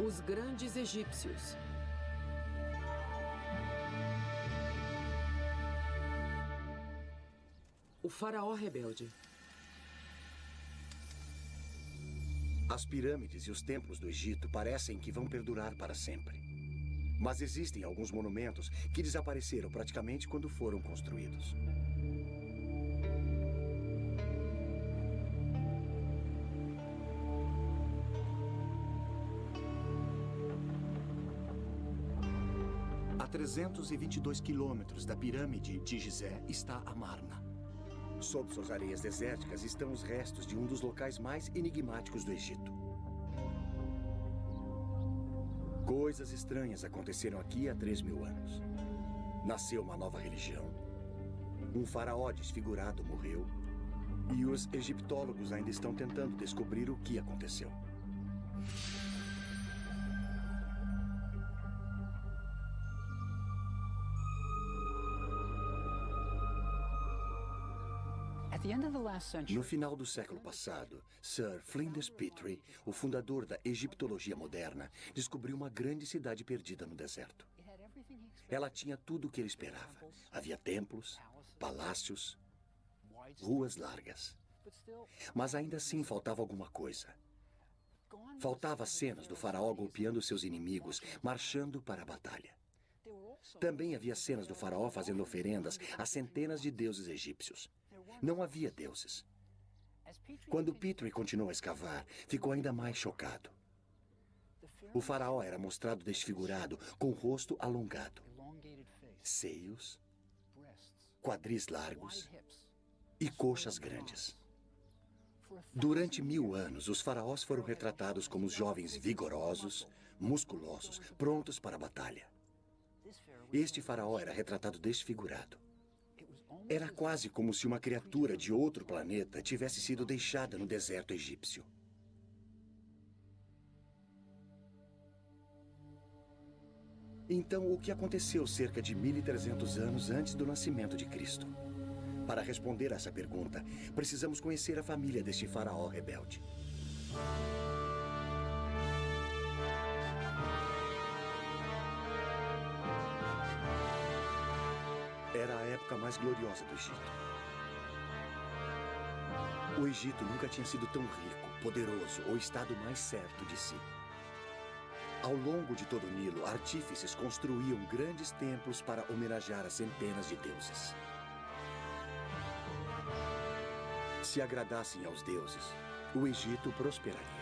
Os grandes egípcios. O faraó rebelde. As pirâmides e os templos do Egito parecem que vão perdurar para sempre. Mas existem alguns monumentos que desapareceram praticamente quando foram construídos. A 322 quilômetros da pirâmide de Gizé está Amarna. Sob suas areias desérticas estão os restos de um dos locais mais enigmáticos do Egito. Coisas estranhas aconteceram aqui há 3.000 anos. Nasceu uma nova religião. Um faraó desfigurado morreu. E os egiptólogos ainda estão tentando descobrir o que aconteceu. No final do século passado, Sir Flinders Petrie, o fundador da egiptologia moderna, descobriu uma grande cidade perdida no deserto. Ela tinha tudo o que ele esperava. Havia templos, palácios, ruas largas. Mas ainda assim faltava alguma coisa. Faltava cenas do faraó golpeando seus inimigos, marchando para a batalha. Também havia cenas do faraó fazendo oferendas a centenas de deuses egípcios. Não havia deuses. Quando Petrie continuou a escavar, ficou ainda mais chocado. O faraó era mostrado desfigurado, com o rosto alongado, seios, quadris largos e coxas grandes. Durante 1000 anos, os faraós foram retratados como jovens vigorosos, musculosos, prontos para a batalha. Este faraó era retratado desfigurado. Era quase como se uma criatura de outro planeta tivesse sido deixada no deserto egípcio. Então, o que aconteceu cerca de 1.300 anos antes do nascimento de Cristo? Para responder a essa pergunta, precisamos conhecer a família deste faraó rebelde. Era a época mais gloriosa do Egito. O Egito nunca tinha sido tão rico, poderoso ou estado mais certo de si. Ao longo de todo o Nilo, artífices construíam grandes templos para homenagear as centenas de deuses. Se agradassem aos deuses, o Egito prosperaria.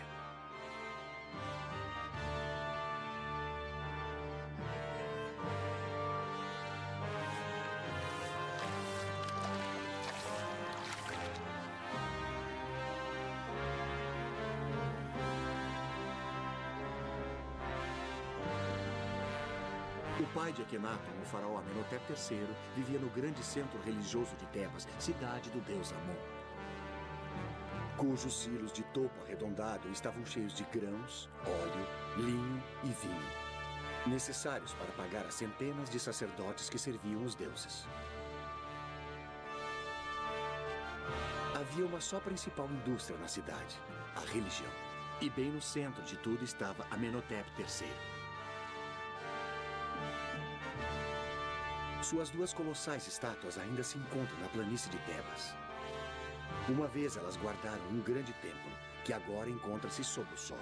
O pai de Akhenaton, o faraó Amenhotep III, vivia no grande centro religioso de Tebas, cidade do deus Amon, cujos silos de topo arredondado estavam cheios de grãos, óleo, linho e vinho, necessários para pagar as centenas de sacerdotes que serviam os deuses. Havia uma só principal indústria na cidade, a religião. E bem no centro de tudo estava Amenhotep III. Suas duas colossais estátuas ainda se encontram na planície de Tebas. Uma vez elas guardaram um grande templo, que agora encontra-se sob o sol.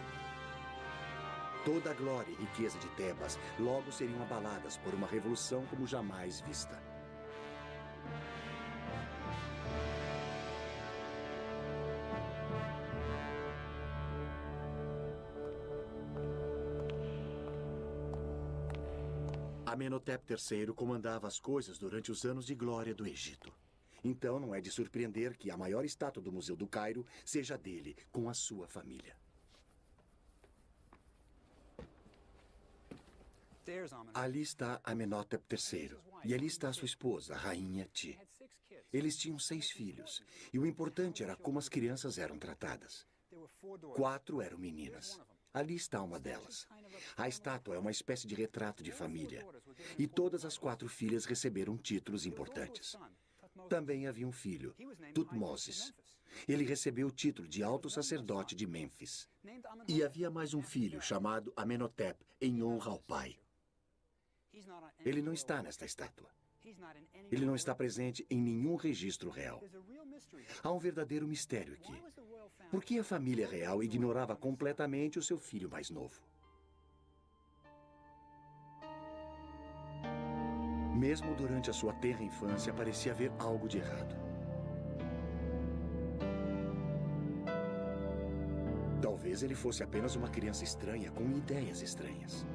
Toda a glória e riqueza de Tebas logo seriam abaladas por uma revolução como jamais vista. Amenhotep III comandava as coisas durante os anos de glória do Egito. Então não é de surpreender que a maior estátua do Museu do Cairo seja dele, com a sua família. Ali está Amenhotep III, e ali está sua esposa, a rainha Ti. Eles tinham 6 filhos, e o importante era como as crianças eram tratadas. 4 eram meninas. Ali está uma delas. A estátua é uma espécie de retrato de família. E todas as 4 filhas receberam títulos importantes. Também havia um filho, Tutmoses. Ele recebeu o título de alto sacerdote de Mênfis. E havia mais um filho chamado Amenhotep, em honra ao pai. Ele não está nesta estátua. Ele não está presente em nenhum registro real. Há um verdadeiro mistério aqui. Por que a família real ignorava completamente o seu filho mais novo? Mesmo durante a sua tenra infância, parecia haver algo de errado. Talvez ele fosse apenas uma criança estranha com ideias estranhas.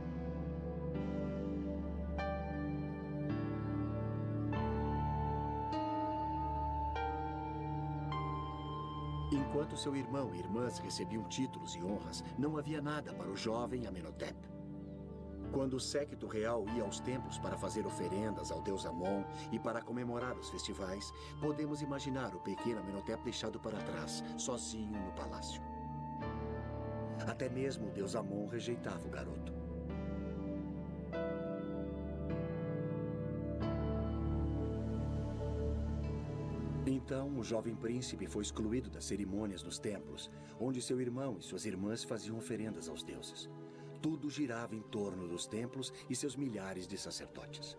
Enquanto seu irmão e irmãs recebiam títulos e honras, não havia nada para o jovem Amenhotep. Quando o séquito real ia aos templos para fazer oferendas ao deus Amon e para comemorar os festivais, podemos imaginar o pequeno Amenhotep deixado para trás, sozinho no palácio. Até mesmo o deus Amon rejeitava o garoto. Então, o jovem príncipe foi excluído das cerimônias nos templos, onde seu irmão e suas irmãs faziam oferendas aos deuses. Tudo girava em torno dos templos e seus milhares de sacerdotes.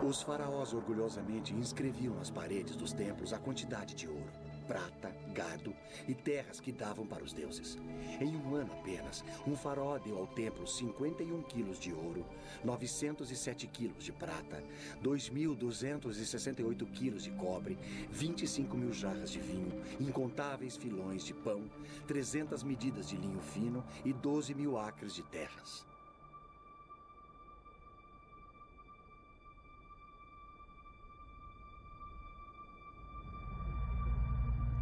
Os faraós orgulhosamente inscreviam nas paredes dos templos a quantidade de ouro, prata, gado e terras que davam para os deuses. Em um ano apenas, um faraó deu ao templo 51 quilos de ouro, 907 quilos de prata, 2.268 quilos de cobre, 25 mil jarras de vinho, incontáveis filões de pão, 300 medidas de linho fino e 12 mil acres de terras.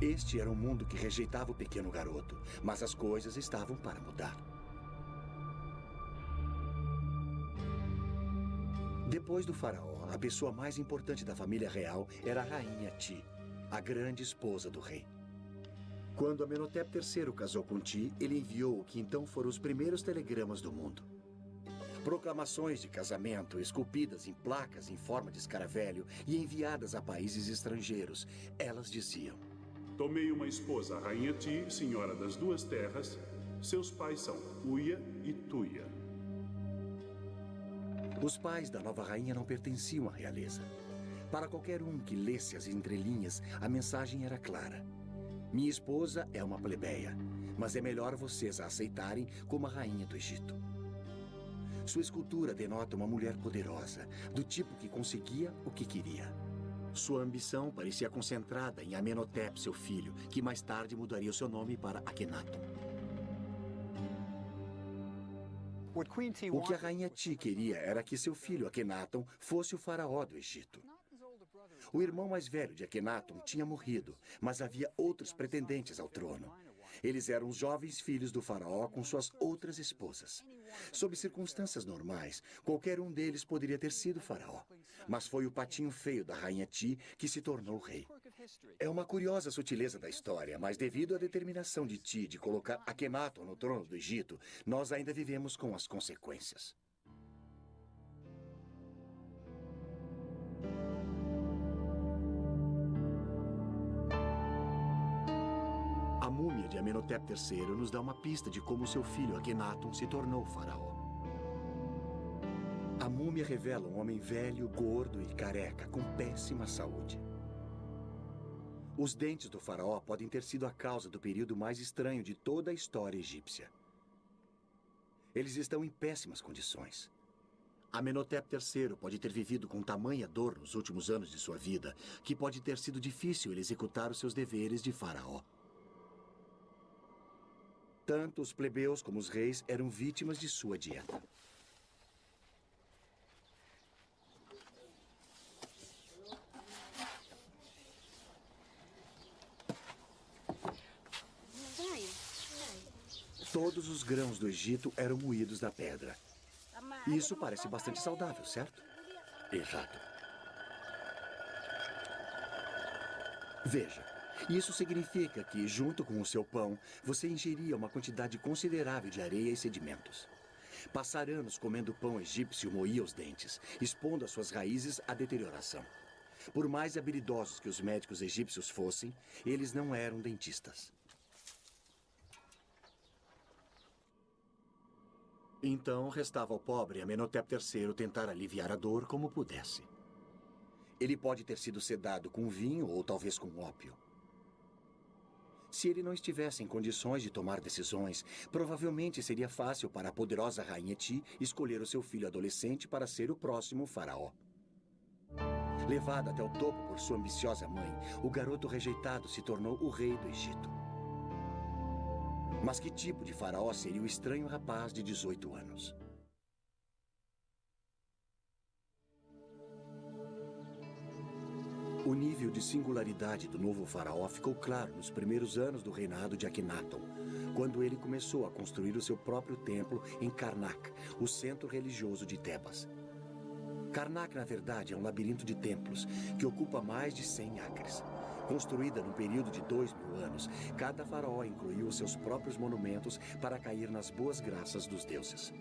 Este era um mundo que rejeitava o pequeno garoto, mas as coisas estavam para mudar. Depois do faraó, a pessoa mais importante da família real era a rainha Ti, a grande esposa do rei. Quando Amenhotep III casou com Ti, ele enviou o que então foram os primeiros telegramas do mundo. Proclamações de casamento esculpidas em placas em forma de escaravelho e enviadas a países estrangeiros. Elas diziam: tomei uma esposa, a rainha Ti, senhora das duas terras. Seus pais são Uia e Tuia. Os pais da nova rainha não pertenciam à realeza. Para qualquer um que lesse as entrelinhas, a mensagem era clara. Minha esposa é uma plebeia, mas é melhor vocês a aceitarem como a rainha do Egito. Sua escultura denota uma mulher poderosa, do tipo que conseguia o que queria. Sua ambição parecia concentrada em Amenhotep, seu filho, que mais tarde mudaria o seu nome para Akhenaton. O que a rainha Ti queria era que seu filho Akhenaton fosse o faraó do Egito. O irmão mais velho de Akhenaton tinha morrido, mas havia outros pretendentes ao trono. Eles eram os jovens filhos do faraó com suas outras esposas. Sob circunstâncias normais, qualquer um deles poderia ter sido faraó. Mas foi o patinho feio da rainha Ti que se tornou rei. É uma curiosa sutileza da história, mas devido à determinação de Ti de colocar Akhenaton no trono do Egito, nós ainda vivemos com as consequências. A múmia de Amenhotep III nos dá uma pista de como seu filho Akhenaton se tornou faraó. A múmia revela um homem velho, gordo e careca, com péssima saúde. Os dentes do faraó podem ter sido a causa do período mais estranho de toda a história egípcia. Eles estão em péssimas condições. Amenhotep III pode ter vivido com tamanha dor nos últimos anos de sua vida, que pode ter sido difícil ele executar os seus deveres de faraó. Tanto os plebeus como os reis eram vítimas de sua dieta. Todos os grãos do Egito eram moídos da pedra. Isso parece bastante saudável, certo? Exato. Veja, isso significa que, junto com o seu pão, você ingeria uma quantidade considerável de areia e sedimentos. Passar anos comendo pão egípcio moía os dentes, expondo as suas raízes à deterioração. Por mais habilidosos que os médicos egípcios fossem, eles não eram dentistas. Então, restava ao pobre Amenhotep III tentar aliviar a dor como pudesse. Ele pode ter sido sedado com vinho ou talvez com ópio. Se ele não estivesse em condições de tomar decisões, provavelmente seria fácil para a poderosa Rainha Ti escolher o seu filho adolescente para ser o próximo faraó. Levado até o topo por sua ambiciosa mãe, o garoto rejeitado se tornou o rei do Egito. Mas que tipo de faraó seria o estranho rapaz de 18 anos? O nível de singularidade do novo faraó ficou claro nos primeiros anos do reinado de Akhenaton, quando ele começou a construir o seu próprio templo em Karnak, o centro religioso de Tebas. Karnak, na verdade, é um labirinto de templos que ocupa mais de 100 acres. Construída num período de 2.000 anos, cada faraó incluiu os seus próprios monumentos para cair nas boas graças dos deuses.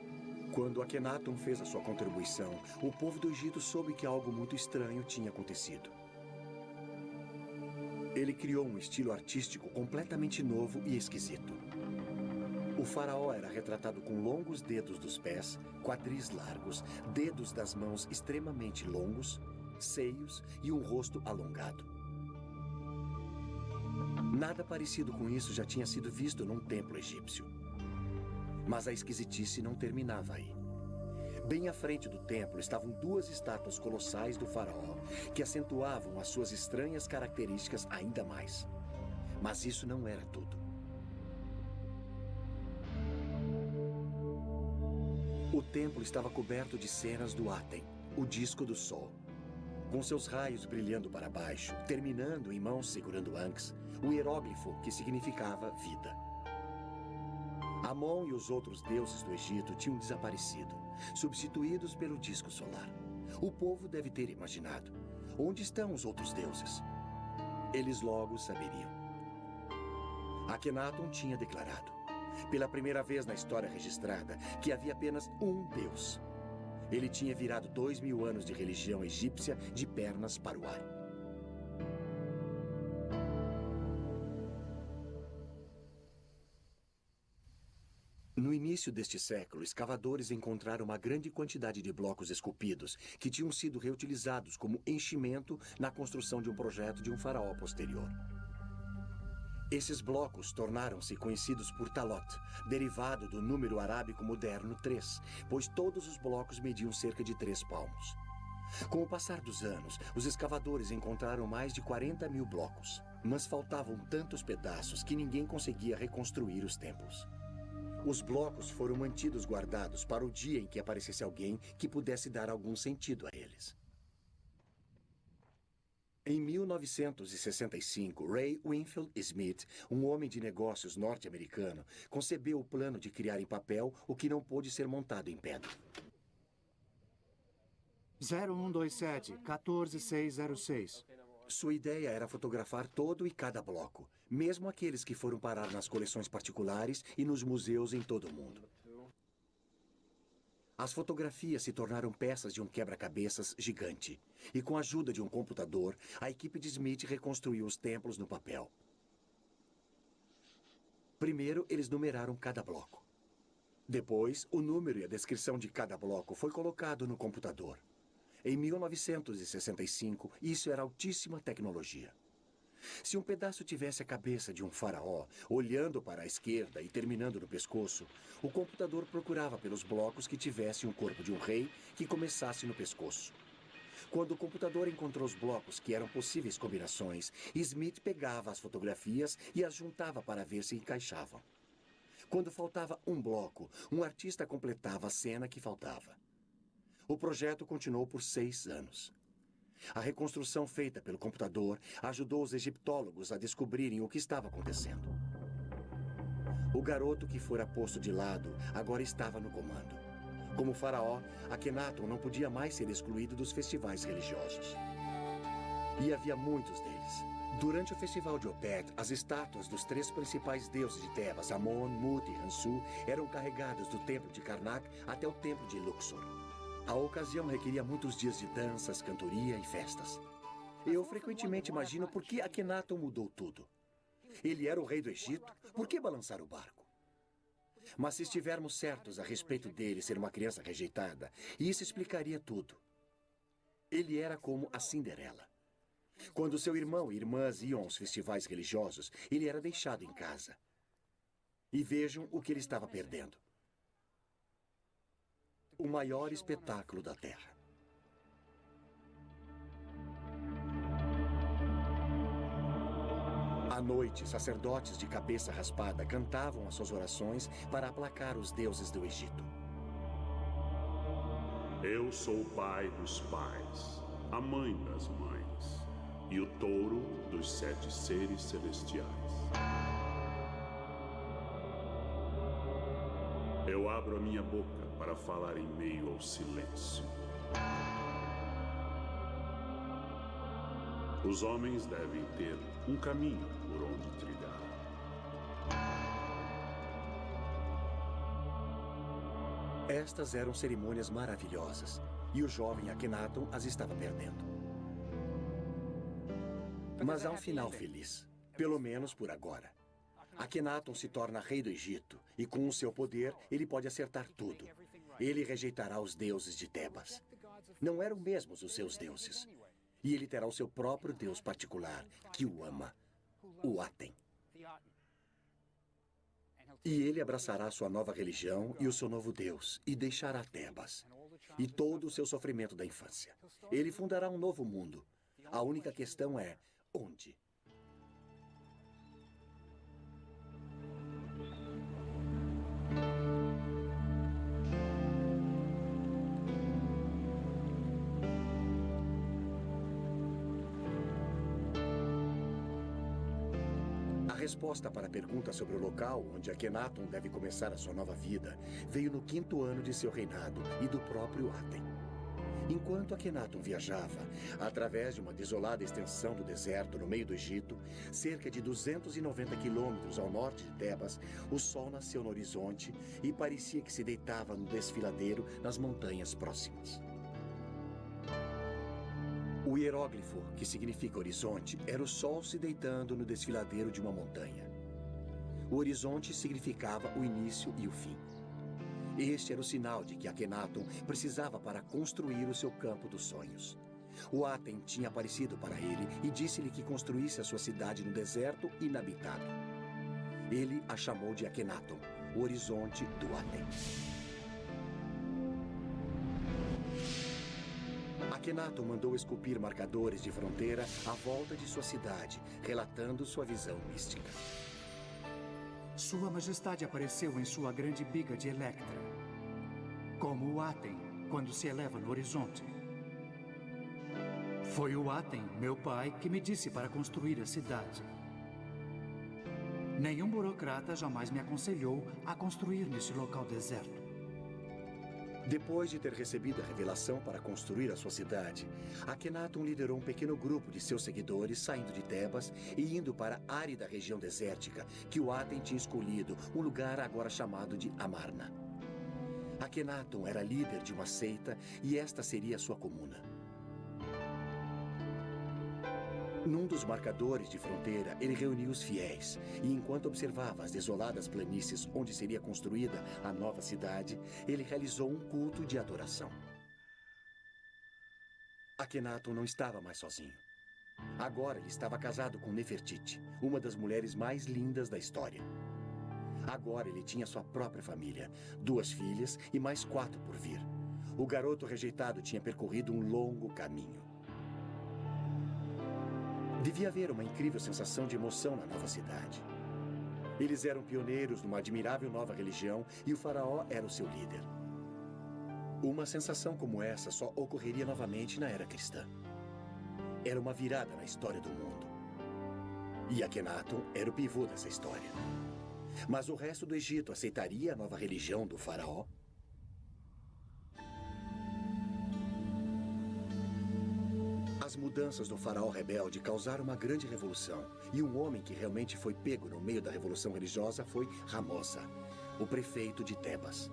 Quando Akhenaton fez a sua contribuição, o povo do Egito soube que algo muito estranho tinha acontecido. Ele criou um estilo artístico completamente novo e esquisito. O faraó era retratado com longos dedos dos pés, quadris largos, dedos das mãos extremamente longos, seios e um rosto alongado. Nada parecido com isso já tinha sido visto num templo egípcio. Mas a esquisitice não terminava aí. Bem à frente do templo estavam duas estátuas colossais do faraó, que acentuavam as suas estranhas características ainda mais. Mas isso não era tudo. O templo estava coberto de cenas do Aten, o disco do sol. Com seus raios brilhando para baixo, terminando em mãos segurando Ankhs, o hieróglifo que significava vida. Amon e os outros deuses do Egito tinham desaparecido, substituídos pelo disco solar. O povo deve ter imaginado: onde estão os outros deuses? Eles logo saberiam. Akhenaton tinha declarado, pela primeira vez na história registrada, que havia apenas um deus. Ele tinha virado 2.000 anos de religião egípcia de pernas para o ar. No início deste século, escavadores encontraram uma grande quantidade de blocos esculpidos que tinham sido reutilizados como enchimento na construção de um projeto de um faraó posterior. Esses blocos tornaram-se conhecidos por Talot, derivado do número arábico moderno 3, pois todos os blocos mediam cerca de 3 palmos. Com o passar dos anos, os escavadores encontraram mais de 40.000 blocos, mas faltavam tantos pedaços que ninguém conseguia reconstruir os templos. Os blocos foram mantidos guardados para o dia em que aparecesse alguém que pudesse dar algum sentido a eles. Em 1965, Ray Winfield Smith, um homem de negócios norte-americano, concebeu o plano de criar em papel o que não pôde ser montado em pedra. 0127-14606. Sua ideia era fotografar todo e cada bloco, mesmo aqueles que foram parar nas coleções particulares e nos museus em todo o mundo. As fotografias se tornaram peças de um quebra-cabeças gigante, e com a ajuda de um computador, a equipe de Smith reconstruiu os templos no papel. Primeiro, eles numeraram cada bloco. Depois, o número e a descrição de cada bloco foi colocado no computador. Em 1965, isso era altíssima tecnologia. Se um pedaço tivesse a cabeça de um faraó, olhando para a esquerda e terminando no pescoço, o computador procurava pelos blocos que tivessem o corpo de um rei que começasse no pescoço. Quando o computador encontrou os blocos que eram possíveis combinações, Smith pegava as fotografias e as juntava para ver se encaixavam. Quando faltava um bloco, um artista completava a cena que faltava. O projeto continuou por 6 anos. A reconstrução feita pelo computador ajudou os egiptólogos a descobrirem o que estava acontecendo. O garoto que fora posto de lado agora estava no comando. Como faraó, Akhenaton não podia mais ser excluído dos festivais religiosos. E havia muitos deles. Durante o festival de Opet, as estátuas dos 3 principais deuses de Tebas, Amon, Mut e Hansu, eram carregadas do templo de Karnak até o templo de Luxor. A ocasião requeria muitos dias de danças, cantoria e festas. Eu frequentemente imagino por que Akhenaton mudou tudo. Ele era o rei do Egito, por que balançar o barco? Mas se estivermos certos a respeito dele ser uma criança rejeitada, isso explicaria tudo. Ele era como a Cinderela. Quando seu irmão e irmãs iam aos festivais religiosos, ele era deixado em casa. E vejam o que ele estava perdendo. O maior espetáculo da Terra. À noite, sacerdotes de cabeça raspada cantavam as suas orações para aplacar os deuses do Egito. Eu sou o pai dos pais, a mãe das mães e o touro dos 7 seres celestiais. Eu abro a minha boca para falar em meio ao silêncio. Os homens devem ter um caminho por onde trilhar. Estas eram cerimônias maravilhosas, e o jovem Akhenaton as estava perdendo. Mas há um final feliz, pelo menos por agora. Akhenaton se torna rei do Egito, e com o seu poder, ele pode acertar tudo. Ele rejeitará os deuses de Tebas. Não eram mesmos os seus deuses. E ele terá o seu próprio deus particular, que o ama, o Aten. E ele abraçará sua nova religião e o seu novo deus, e deixará Tebas. E todo o seu sofrimento da infância. Ele fundará um novo mundo. A única questão é, onde? A resposta para a pergunta sobre o local onde Akhenaton deve começar a sua nova vida veio no 5º ano de seu reinado e do próprio Aten. Enquanto Akhenaton viajava, através de uma desolada extensão do deserto no meio do Egito, cerca de 290 quilômetros ao norte de Tebas, o sol nasceu no horizonte e parecia que se deitava no desfiladeiro nas montanhas próximas. O hieróglifo, que significa horizonte, era o sol se deitando no desfiladeiro de uma montanha. O horizonte significava o início e o fim. Este era o sinal de que Akhenaton precisava para construir o seu campo dos sonhos. O Aten tinha aparecido para ele e disse-lhe que construísse a sua cidade no deserto inabitado. Ele a chamou de Akhenaton, o horizonte do Aten. Akhenaton mandou esculpir marcadores de fronteira à volta de sua cidade, relatando sua visão mística. Sua Majestade apareceu em sua grande biga de Electra, como o Aten, quando se eleva no horizonte. Foi o Aten, meu pai, que me disse para construir a cidade. Nenhum burocrata jamais me aconselhou a construir nesse local deserto. Depois de ter recebido a revelação para construir a sua cidade, Akhenaton liderou um pequeno grupo de seus seguidores saindo de Tebas e indo para a árida região desértica que o Aten tinha escolhido, um lugar agora chamado de Amarna. Akhenaton era líder de uma seita e esta seria a sua comuna. Num dos marcadores de fronteira, ele reuniu os fiéis e, enquanto observava as desoladas planícies onde seria construída a nova cidade, ele realizou um culto de adoração. Akhenaton não estava mais sozinho. Agora ele estava casado com Nefertiti, uma das mulheres mais lindas da história. Agora ele tinha sua própria família, 2 filhas e mais 4 por vir. O garoto rejeitado tinha percorrido um longo caminho. Devia haver uma incrível sensação de emoção na nova cidade. Eles eram pioneiros numa admirável nova religião e o faraó era o seu líder. Uma sensação como essa só ocorreria novamente na era cristã. Era uma virada na história do mundo. E Akhenaton era o pivô dessa história. Mas o resto do Egito aceitaria a nova religião do faraó? As mudanças do faraó rebelde causaram uma grande revolução. E um homem que realmente foi pego no meio da revolução religiosa foi Ramosa, o prefeito de Tebas.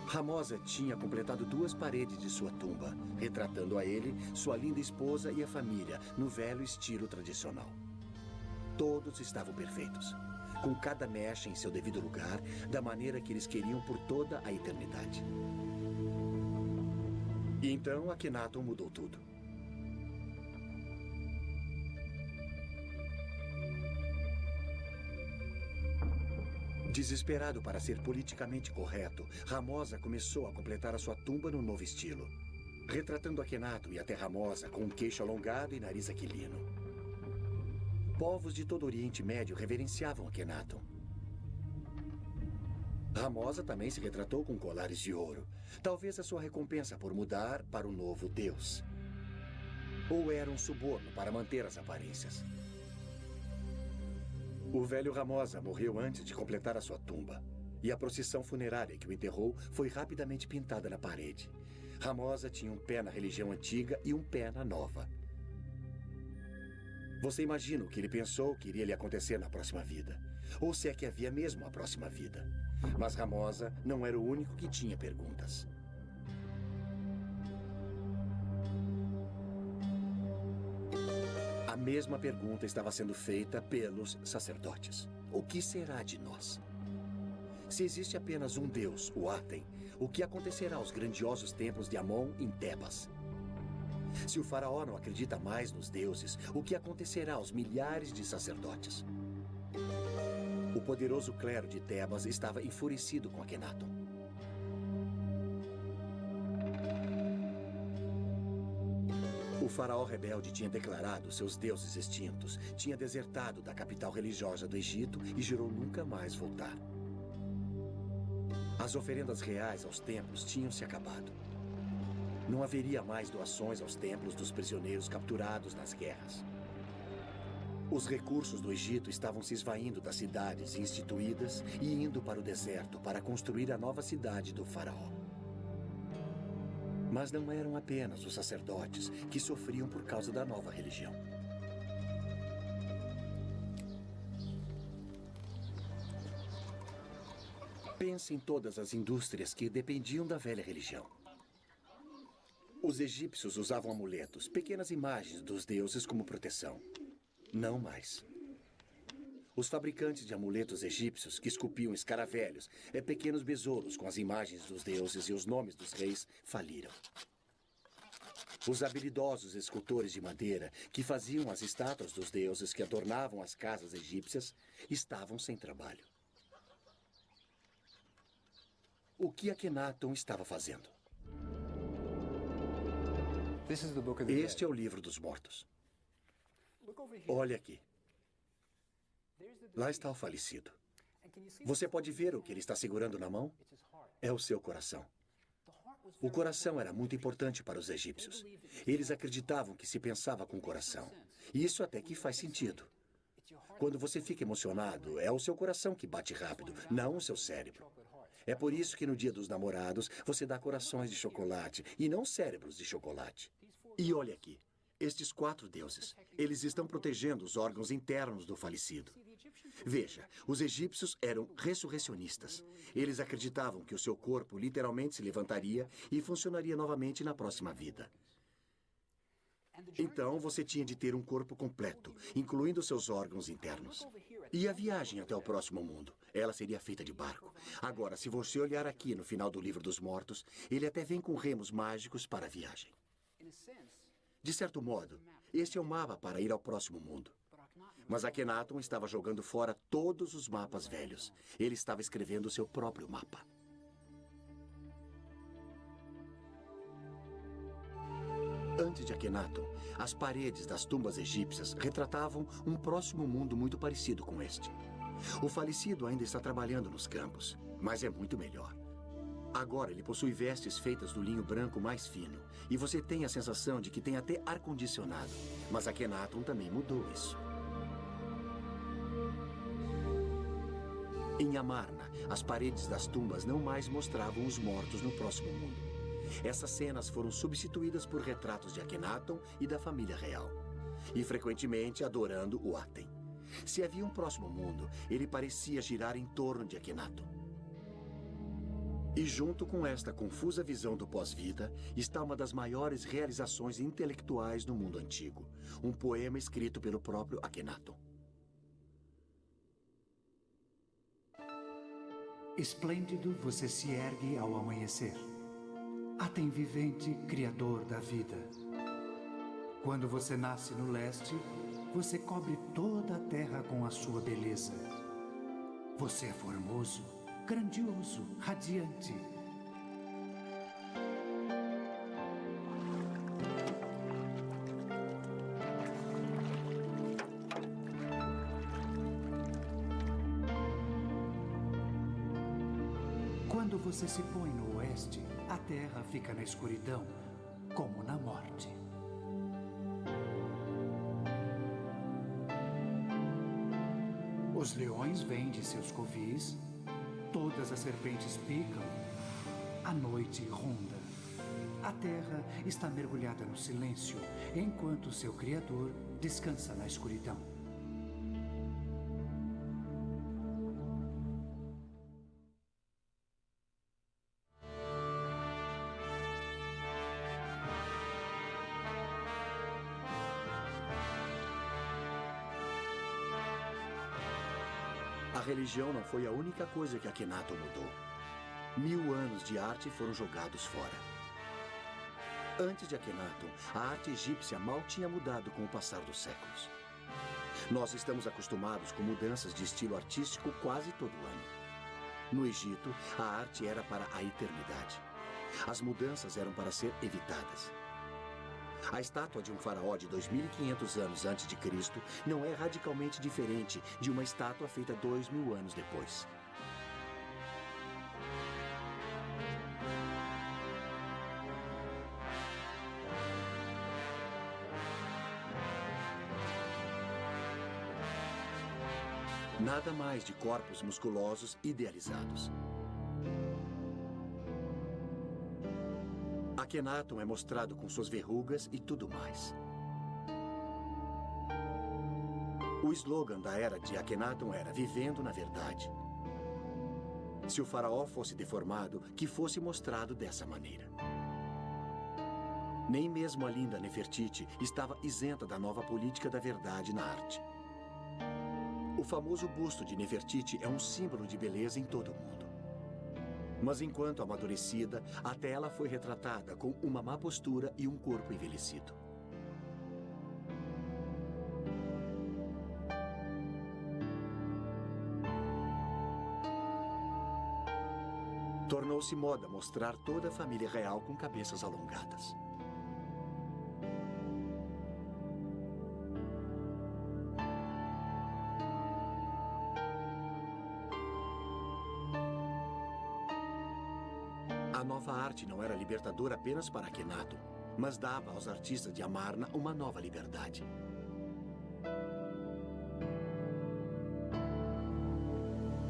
Ramosa tinha completado 2 paredes de sua tumba, retratando a ele, sua linda esposa e a família, no velho estilo tradicional. Todos estavam perfeitos, com cada mecha em seu devido lugar, da maneira que eles queriam por toda a eternidade. E então Akhenaton mudou tudo. Desesperado para ser politicamente correto, Ramosa começou a completar a sua tumba no novo estilo, retratando Akhenaton e até Ramosa com um queixo alongado e nariz aquilino. Povos de todo o Oriente Médio reverenciavam Akhenaton. Ramosa também se retratou com colares de ouro, talvez a sua recompensa por mudar para o novo deus. Ou era um suborno para manter as aparências. O velho Ramosa morreu antes de completar a sua tumba, e a procissão funerária que o enterrou foi rapidamente pintada na parede. Ramosa tinha um pé na religião antiga e um pé na nova. Você imagina o que ele pensou que iria lhe acontecer na próxima vida, ou se é que havia mesmo a próxima vida. Mas Ramosa não era o único que tinha perguntas. A mesma pergunta estava sendo feita pelos sacerdotes. O que será de nós? Se existe apenas um deus, o Aten, o que acontecerá aos grandiosos templos de Amon em Tebas? Se o faraó não acredita mais nos deuses, o que acontecerá aos milhares de sacerdotes? O poderoso clero de Tebas estava enfurecido com Akhenaton. O faraó rebelde tinha declarado seus deuses extintos, tinha desertado da capital religiosa do Egito e jurou nunca mais voltar. As oferendas reais aos templos tinham se acabado. Não haveria mais doações aos templos dos prisioneiros capturados nas guerras. Os recursos do Egito estavam se esvaindo das cidades instituídas e indo para o deserto para construir a nova cidade do faraó. Mas não eram apenas os sacerdotes que sofriam por causa da nova religião. Pense em todas as indústrias que dependiam da velha religião. Os egípcios usavam amuletos, pequenas imagens dos deuses como proteção. Não mais. Os fabricantes de amuletos egípcios que esculpiam escaravelhos, pequenos besouros com as imagens dos deuses e os nomes dos reis, faliram. Os habilidosos escultores de madeira que faziam as estátuas dos deuses que adornavam as casas egípcias estavam sem trabalho. O que Akhenaton estava fazendo? Este é o livro dos mortos. Olha aqui. Lá está o falecido. Você pode ver o que ele está segurando na mão? É o seu coração. O coração era muito importante para os egípcios. Eles acreditavam que se pensava com o coração. E isso até que faz sentido. Quando você fica emocionado, é o seu coração que bate rápido, não o seu cérebro. É por isso que no Dia dos Namorados você dá corações de chocolate e não cérebros de chocolate. E olha aqui. Estes 4 deuses, eles estão protegendo os órgãos internos do falecido. Veja, os egípcios eram ressurrecionistas. Eles acreditavam que o seu corpo literalmente se levantaria e funcionaria novamente na próxima vida. Então, você tinha de ter um corpo completo, incluindo seus órgãos internos. E a viagem até o próximo mundo? Ela seria feita de barco. Agora, se você olhar aqui no final do Livro dos Mortos, ele até vem com remos mágicos para a viagem. De certo modo, este é o mapa para ir ao próximo mundo. Mas Akhenaton estava jogando fora todos os mapas velhos. Ele estava escrevendo o seu próprio mapa. Antes de Akhenaton, as paredes das tumbas egípcias retratavam um próximo mundo muito parecido com este. O falecido ainda está trabalhando nos campos, mas é muito melhor. Agora ele possui vestes feitas do linho branco mais fino. E você tem a sensação de que tem até ar-condicionado. Mas Akhenaton também mudou isso. Em Amarna, as paredes das tumbas não mais mostravam os mortos no próximo mundo. Essas cenas foram substituídas por retratos de Akhenaton e da família real, e frequentemente adorando o Aten. Se havia um próximo mundo, ele parecia girar em torno de Akhenaton. E junto com esta confusa visão do pós-vida, está uma das maiores realizações intelectuais do mundo antigo, um poema escrito pelo próprio Akhenaton. Esplêndido você se ergue ao amanhecer. Aten vivente, criador da vida. Quando você nasce no leste, você cobre toda a terra com a sua beleza. Você é formoso, grandioso, radiante. Quando você se põe no oeste, a terra fica na escuridão, como na morte. Os leões vêm de seus covis, todas as serpentes picam, a noite ronda. A terra está mergulhada no silêncio, enquanto seu Criador descansa na escuridão. A religião não foi a única coisa que Akhenaton mudou. 1000 anos de arte foram jogados fora. Antes de Akhenaton, a arte egípcia mal tinha mudado com o passar dos séculos. Nós estamos acostumados com mudanças de estilo artístico quase todo ano. No Egito, a arte era para a eternidade. As mudanças eram para ser evitadas. A estátua de um faraó de 2500 anos antes de Cristo não é radicalmente diferente de uma estátua feita 2000 anos depois. Nada mais de corpos musculosos idealizados. Akhenaton é mostrado com suas verrugas e tudo mais. O slogan da era de Akhenaton era "Vivendo na Verdade". Se o faraó fosse deformado, que fosse mostrado dessa maneira. Nem mesmo a linda Nefertiti estava isenta da nova política da verdade na arte. O famoso busto de Nefertiti é um símbolo de beleza em todo o mundo. Mas enquanto amadurecida, até ela foi retratada com uma má postura e um corpo envelhecido. Tornou-se moda mostrar toda a família real com cabeças alongadas. A nova arte não era libertadora apenas para Akhenaton, mas dava aos artistas de Amarna uma nova liberdade.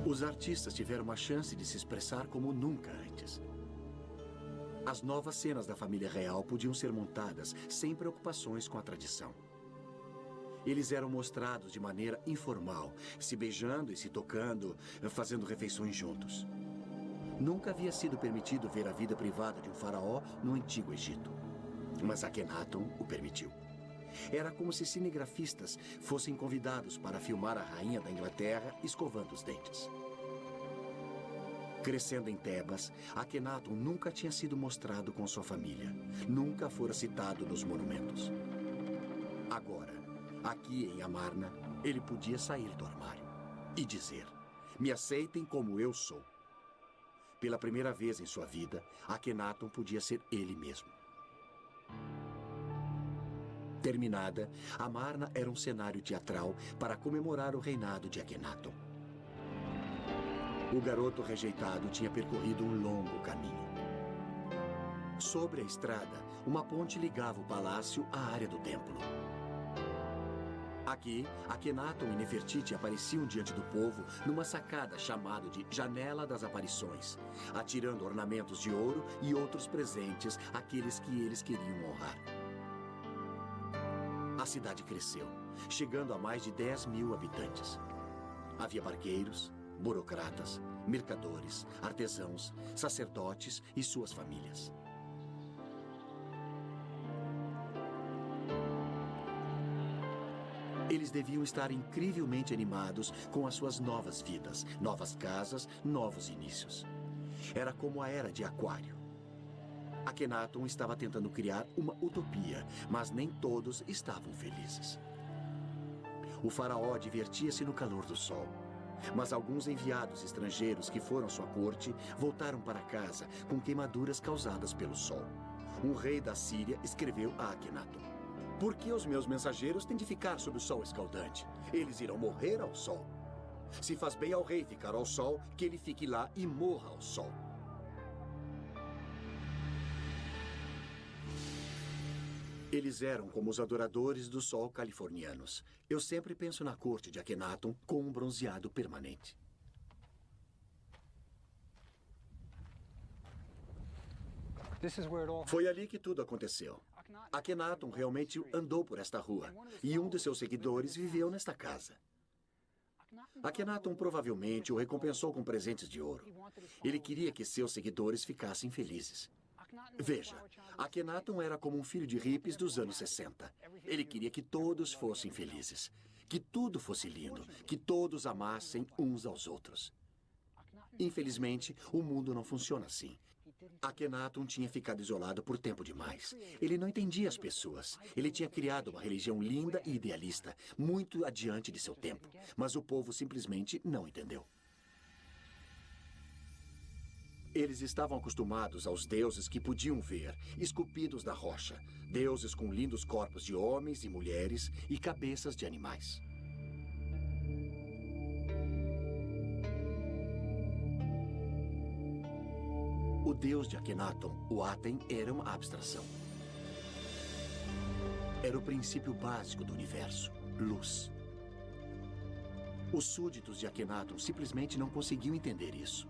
Os artistas tiveram uma chance de se expressar como nunca antes. As novas cenas da família real podiam ser montadas sem preocupações com a tradição. Eles eram mostrados de maneira informal, se beijando e se tocando, fazendo refeições juntos. Nunca havia sido permitido ver a vida privada de um faraó no Antigo Egito. Mas Akhenaton o permitiu. Era como se cinegrafistas fossem convidados para filmar a rainha da Inglaterra escovando os dentes. Crescendo em Tebas, Akhenaton nunca tinha sido mostrado com sua família. Nunca fora citado nos monumentos. Agora, aqui em Amarna, ele podia sair do armário e dizer: "Me aceitem como eu sou." Pela primeira vez em sua vida, Akhenaton podia ser ele mesmo. Terminada, Amarna era um cenário teatral para comemorar o reinado de Akhenaton. O garoto rejeitado tinha percorrido um longo caminho. Sobre a estrada, uma ponte ligava o palácio à área do templo. Aqui, Akhenaton e Nefertiti apareciam diante do povo numa sacada chamada de Janela das Aparições, atirando ornamentos de ouro e outros presentes àqueles que eles queriam honrar. A cidade cresceu, chegando a mais de 10.000 habitantes. Havia barqueiros, burocratas, mercadores, artesãos, sacerdotes e suas famílias. Eles deviam estar incrivelmente animados com as suas novas vidas, novas casas, novos inícios. Era como a era de Aquário. Akhenaton estava tentando criar uma utopia, mas nem todos estavam felizes. O faraó divertia-se no calor do sol, mas alguns enviados estrangeiros que foram à sua corte voltaram para casa com queimaduras causadas pelo sol. Um rei da Síria escreveu a Akhenaton: "Por que os meus mensageiros têm de ficar sob o sol escaldante? Eles irão morrer ao sol. Se faz bem ao rei ficar ao sol, que ele fique lá e morra ao sol." Eles eram como os adoradores do sol californianos. Eu sempre penso na corte de Akhenaton com um bronzeado permanente. Foi ali que tudo aconteceu. Akhenaton realmente andou por esta rua, e um de seus seguidores viveu nesta casa. Akhenaton provavelmente o recompensou com presentes de ouro. Ele queria que seus seguidores ficassem felizes. Veja, Akhenaton era como um filho de hippies dos anos 60. Ele queria que todos fossem felizes, que tudo fosse lindo, que todos amassem uns aos outros. Infelizmente, o mundo não funciona assim. Akhenaton tinha ficado isolado por tempo demais. Ele não entendia as pessoas. Ele tinha criado uma religião linda e idealista, muito adiante de seu tempo. Mas o povo simplesmente não entendeu. Eles estavam acostumados aos deuses que podiam ver, esculpidos na rocha. Deuses com lindos corpos de homens e mulheres e cabeças de animais. O deus de Akhenaton, o Aten, era uma abstração. Era o princípio básico do universo, luz. Os súditos de Akhenaton simplesmente não conseguiam entender isso.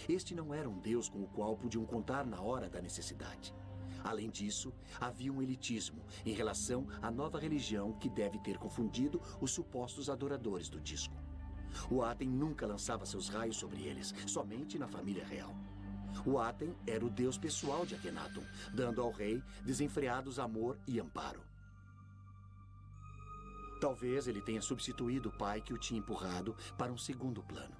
Este não era um deus com o qual podiam contar na hora da necessidade. Além disso, havia um elitismo em relação à nova religião que deve ter confundido os supostos adoradores do disco. O Aten nunca lançava seus raios sobre eles, somente na família real. O Aten era o deus pessoal de Akhenaton, dando ao rei desenfreados amor e amparo. Talvez ele tenha substituído o pai que o tinha empurrado para um segundo plano.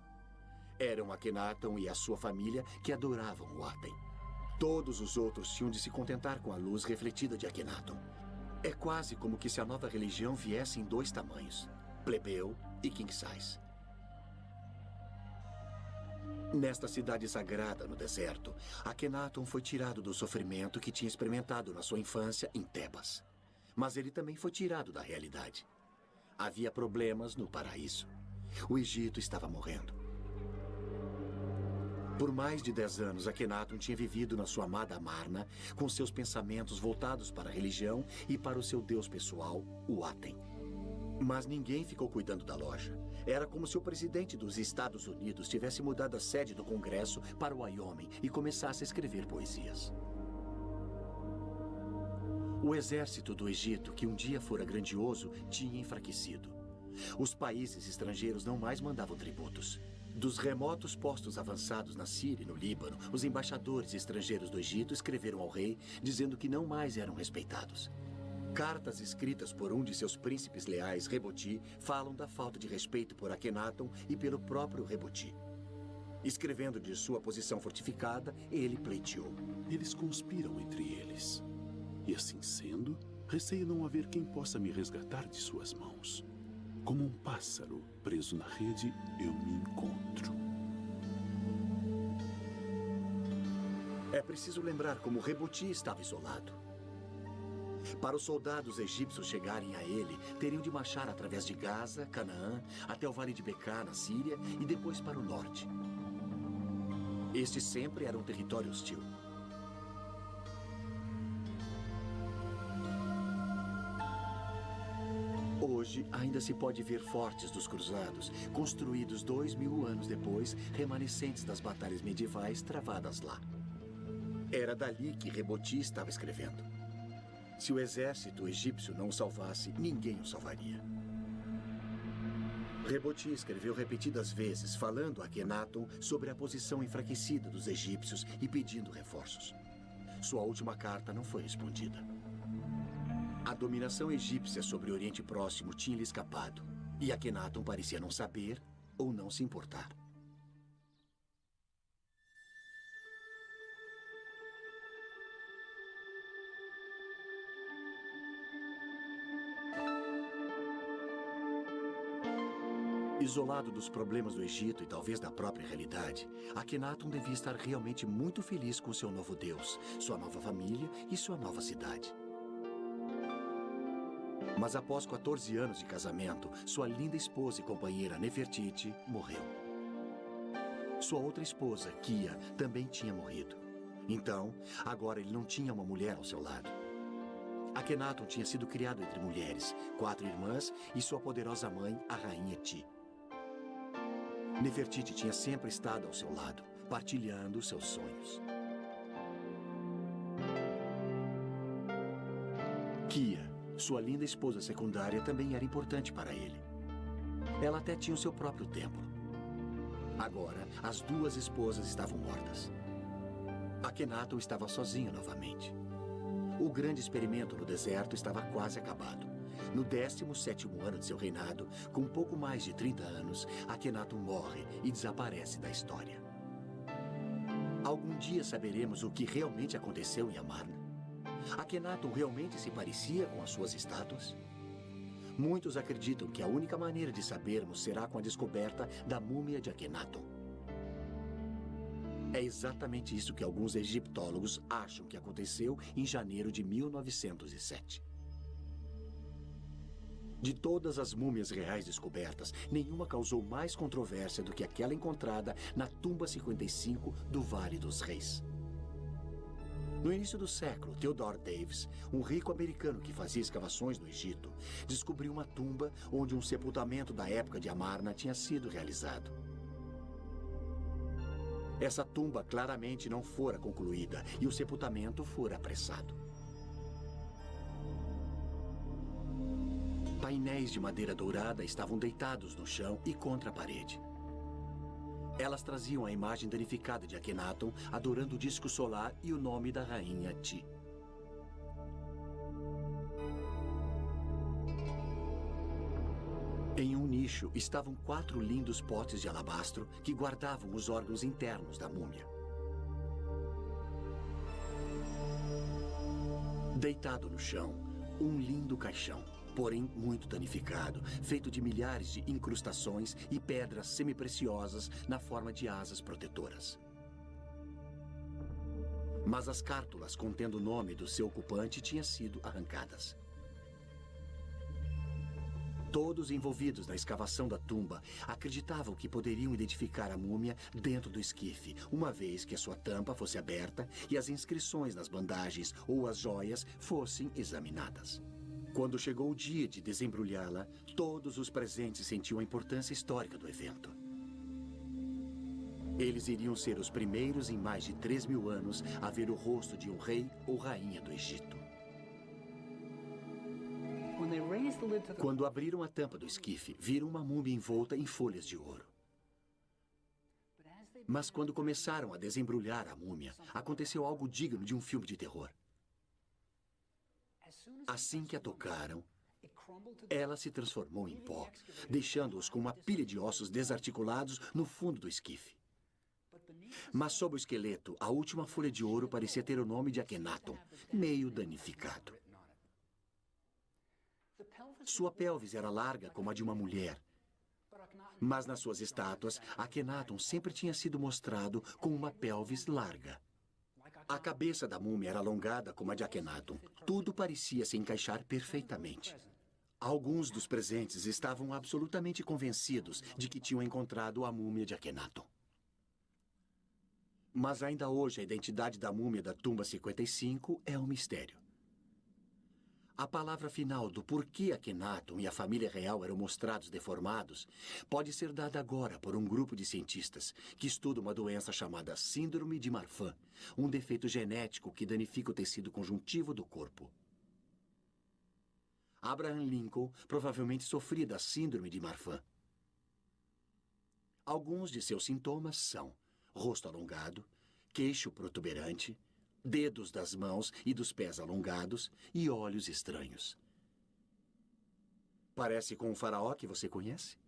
Eram Akhenaton e a sua família que adoravam o Aten. Todos os outros tinham de se contentar com a luz refletida de Akhenaton. É quase como que se a nova religião viesse em dois tamanhos, plebeu e king size. Nesta cidade sagrada no deserto, Akhenaton foi tirado do sofrimento que tinha experimentado na sua infância em Tebas. Mas ele também foi tirado da realidade. Havia problemas no paraíso. O Egito estava morrendo. Por mais de 10 anos, Akhenaton tinha vivido na sua amada Amarna, com seus pensamentos voltados para a religião e para o seu deus pessoal, o Aten. Mas ninguém ficou cuidando da loja. Era como se o presidente dos Estados Unidos tivesse mudado a sede do Congresso para o Wyoming e começasse a escrever poesias. O exército do Egito, que um dia fora grandioso, tinha enfraquecido. Os países estrangeiros não mais mandavam tributos. Dos remotos postos avançados na Síria e no Líbano, os embaixadores estrangeiros do Egito escreveram ao rei dizendo que não mais eram respeitados. Cartas escritas por um de seus príncipes leais, Reboti, falam da falta de respeito por Akhenaton e pelo próprio Reboti. Escrevendo de sua posição fortificada, ele pleiteou: Eles conspiram entre eles. E assim sendo, receio não haver quem possa me resgatar de suas mãos. Como um pássaro preso na rede, eu me encontro. É preciso lembrar como Reboti estava isolado. Para os soldados egípcios chegarem a ele, teriam de marchar através de Gaza, Canaã, até o Vale de Beká, na Síria, e depois para o norte. Este sempre era um território hostil. Hoje, ainda se pode ver fortes dos cruzados, construídos 2000 anos depois, remanescentes das batalhas medievais travadas lá. Era dali que Reboti estava escrevendo. Se o exército egípcio não o salvasse, ninguém o salvaria. Reboti escreveu repetidas vezes, falando a Akhenaton sobre a posição enfraquecida dos egípcios e pedindo reforços. Sua última carta não foi respondida. A dominação egípcia sobre o Oriente Próximo tinha lhe escapado, e Akhenaton parecia não saber ou não se importar. Isolado dos problemas do Egito e talvez da própria realidade, Akhenaton devia estar realmente muito feliz com seu novo Deus, sua nova família e sua nova cidade. Mas após 14 anos de casamento, sua linda esposa e companheira Nefertiti morreu. Sua outra esposa, Kia, também tinha morrido. Então, agora ele não tinha uma mulher ao seu lado. Akhenaton tinha sido criado entre mulheres, 4 irmãs e sua poderosa mãe, a rainha Ti. Nefertiti tinha sempre estado ao seu lado, partilhando seus sonhos. Kia, sua linda esposa secundária, também era importante para ele. Ela até tinha o seu próprio templo. Agora, as 2 esposas estavam mortas. Akhenaton estava sozinho novamente. O grande experimento no deserto estava quase acabado. No 17º ano de seu reinado, com pouco mais de 30 anos, Akhenaton morre e desaparece da história. Algum dia saberemos o que realmente aconteceu em Amarna? Akhenaton realmente se parecia com as suas estátuas? Muitos acreditam que a única maneira de sabermos será com a descoberta da múmia de Akhenaton. É exatamente isso que alguns egiptólogos acham que aconteceu em janeiro de 1907. De todas as múmias reais descobertas, nenhuma causou mais controvérsia do que aquela encontrada na tumba 55 do Vale dos Reis. No início do século, Theodore Davis, um rico americano que fazia escavações no Egito, descobriu uma tumba onde um sepultamento da época de Amarna tinha sido realizado. Essa tumba claramente não fora concluída e o sepultamento fora apressado. Painéis de madeira dourada estavam deitados no chão e contra a parede. Elas traziam a imagem danificada de Akhenaton adorando o disco solar e o nome da rainha Ti. Em um nicho estavam 4 lindos potes de alabastro que guardavam os órgãos internos da múmia. Deitado no chão, um lindo caixão, porém muito danificado, feito de milhares de incrustações e pedras semipreciosas na forma de asas protetoras. Mas as cártulas contendo o nome do seu ocupante tinham sido arrancadas. Todos envolvidos na escavação da tumba acreditavam que poderiam identificar a múmia dentro do esquife, uma vez que a sua tampa fosse aberta e as inscrições nas bandagens ou as joias fossem examinadas. Quando chegou o dia de desembrulhá-la, todos os presentes sentiam a importância histórica do evento. Eles iriam ser os primeiros em mais de 3.000 anos a ver o rosto de um rei ou rainha do Egito. Quando abriram a tampa do esquife, viram uma múmia envolta em folhas de ouro. Mas quando começaram a desembrulhar a múmia, aconteceu algo digno de um filme de terror. Assim que a tocaram, ela se transformou em pó, deixando-os com uma pilha de ossos desarticulados no fundo do esquife. Mas sob o esqueleto, a última folha de ouro parecia ter o nome de Akhenaton, meio danificado. Sua pelvis era larga como a de uma mulher. Mas nas suas estátuas, Akhenaton sempre tinha sido mostrado com uma pelvis larga. A cabeça da múmia era alongada como a de Akhenaton. Tudo parecia se encaixar perfeitamente. Alguns dos presentes estavam absolutamente convencidos de que tinham encontrado a múmia de Akhenaton. Mas ainda hoje a identidade da múmia da tumba 55 é um mistério. A palavra final do porquê Akhenaton e a família real eram mostrados deformados pode ser dada agora por um grupo de cientistas que estuda uma doença chamada Síndrome de Marfan, um defeito genético que danifica o tecido conjuntivo do corpo. Abraham Lincoln provavelmente sofria da Síndrome de Marfan. Alguns de seus sintomas são rosto alongado, queixo protuberante, dedos das mãos e dos pés alongados e olhos estranhos. Parece com o faraó que você conhece?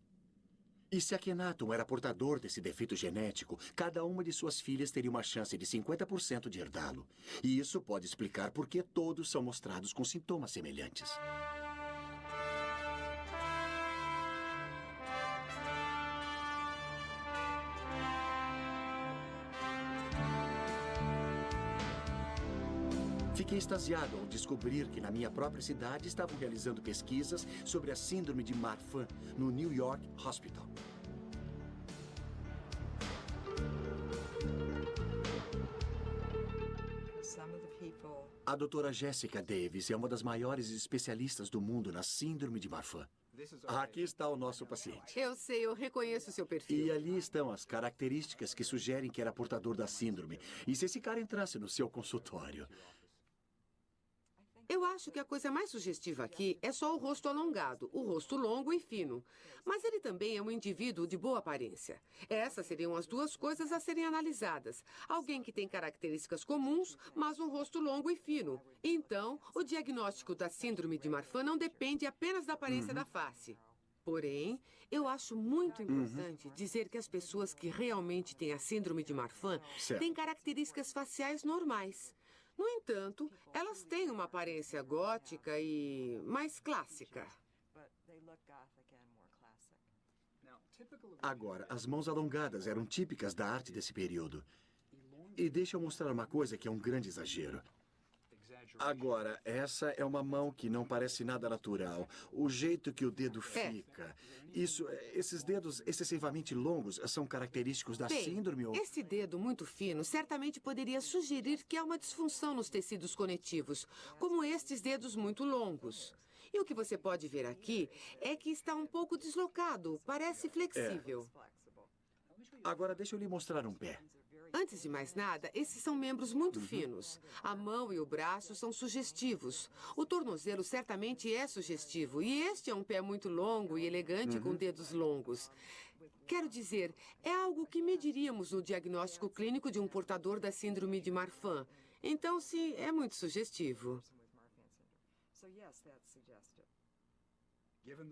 E se Akhenaton era portador desse defeito genético, cada uma de suas filhas teria uma chance de 50% de herdá-lo. E isso pode explicar por que todos são mostrados com sintomas semelhantes. Fiquei extasiado ao descobrir que na minha própria cidade estavam realizando pesquisas sobre a síndrome de Marfan no New York Hospital. A doutora Jessica Davis é uma das maiores especialistas do mundo na síndrome de Marfan. Aqui está o nosso paciente. Eu sei, eu reconheço o seu perfil. E ali estão as características que sugerem que era portador da síndrome. E se esse cara entrasse no seu consultório? Eu acho que a coisa mais sugestiva aqui é só o rosto alongado, o rosto longo e fino. Mas ele também é um indivíduo de boa aparência. Essas seriam as duas coisas a serem analisadas. Alguém que tem características comuns, mas um rosto longo e fino. Então, o diagnóstico da síndrome de Marfan não depende apenas da aparência da face. Porém, eu acho muito importante dizer que as pessoas que realmente têm a síndrome de Marfan têm características faciais normais. No entanto, elas têm uma aparência gótica e mais clássica. Agora, as mãos alongadas eram típicas da arte desse período. E deixa eu mostrar uma coisa que é um grande exagero. Agora, essa é uma mão que não parece nada natural. O jeito que o dedo fica. Esses dedos excessivamente longos são característicos da síndrome ou... Esse dedo muito fino certamente poderia sugerir que há uma disfunção nos tecidos conectivos, como estes dedos muito longos. E o que você pode ver aqui é que está um pouco deslocado, parece flexível. Agora, deixa eu lhe mostrar um pé. Antes de mais nada, esses são membros muito finos. A mão e o braço são sugestivos. O tornozelo certamente é sugestivo. E este é um pé muito longo e elegante com dedos longos. Quero dizer, é algo que mediríamos no diagnóstico clínico de um portador da síndrome de Marfan. Então, sim, é muito sugestivo.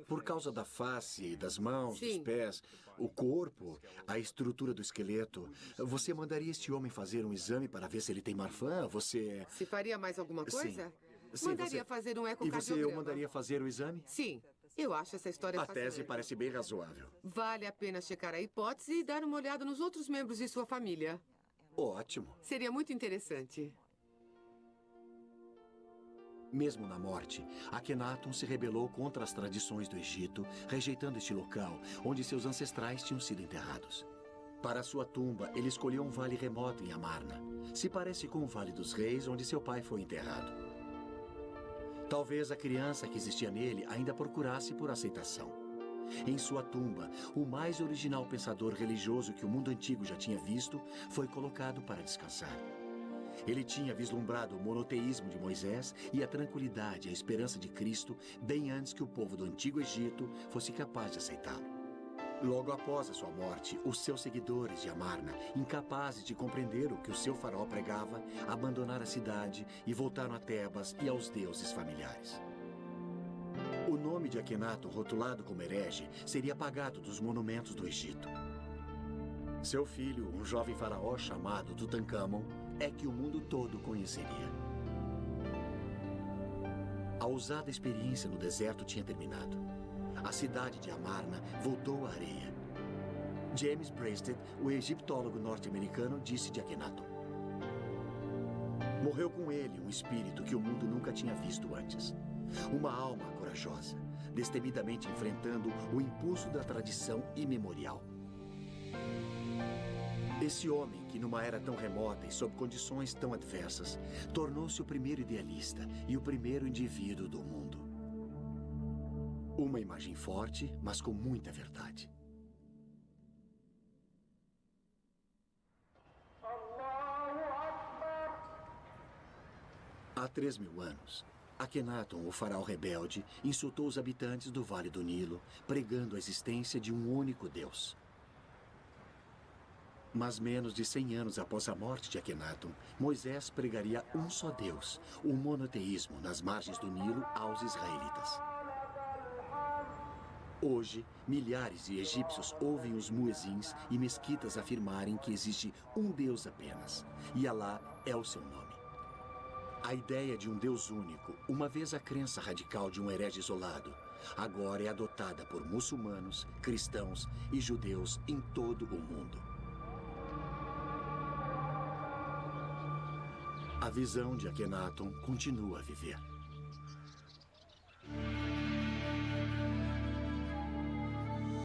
Por causa da face, das mãos, dos pés, o corpo, a estrutura do esqueleto, você mandaria este homem fazer um exame para ver se ele tem Marfan? Você... Se faria mais alguma coisa? Sim, mandaria fazer um ecocardiograma. E você mandaria fazer o exame? Sim. Eu acho essa história fascinante. A tese parece bem razoável. Vale a pena checar a hipótese e dar uma olhada nos outros membros de sua família. Ótimo. Seria muito interessante. Mesmo na morte, Akhenaton se rebelou contra as tradições do Egito, rejeitando este local onde seus ancestrais tinham sido enterrados. Para sua tumba, ele escolheu um vale remoto em Amarna. Se parece com o Vale dos Reis, onde seu pai foi enterrado. Talvez a criança que existia nele ainda procurasse por aceitação. Em sua tumba, o mais original pensador religioso que o mundo antigo já tinha visto foi colocado para descansar. Ele tinha vislumbrado o monoteísmo de Moisés e a tranquilidade e a esperança de Cristo bem antes que o povo do Antigo Egito fosse capaz de aceitá-lo. Logo após a sua morte, os seus seguidores de Amarna, incapazes de compreender o que o seu faraó pregava, abandonaram a cidade e voltaram a Tebas e aos deuses familiares. O nome de Akhenaton, rotulado como herege, seria apagado dos monumentos do Egito. Seu filho, um jovem faraó chamado Tutankhamon, é que o mundo todo conheceria. A ousada experiência no deserto tinha terminado. A cidade de Amarna voltou à areia. James Breasted, o egiptólogo norte-americano, disse de Akhenaton: morreu com ele um espírito que o mundo nunca tinha visto antes. Uma alma corajosa, destemidamente enfrentando o impulso da tradição imemorial. Esse homem, que numa era tão remota e sob condições tão adversas, tornou-se o primeiro idealista e o primeiro indivíduo do mundo. Uma imagem forte, mas com muita verdade. Há 3.000 anos, Akhenaton, o faraó rebelde, insultou os habitantes do Vale do Nilo, pregando a existência de um único Deus. Mas menos de 100 anos após a morte de Akhenaton, Moisés pregaria um só Deus, o monoteísmo, nas margens do Nilo aos israelitas. Hoje, milhares de egípcios ouvem os muezins e mesquitas afirmarem que existe um Deus apenas, e Alá é o seu nome. A ideia de um Deus único, uma vez a crença radical de um herege isolado, agora é adotada por muçulmanos, cristãos e judeus em todo o mundo. A visão de Akhenaton continua a viver.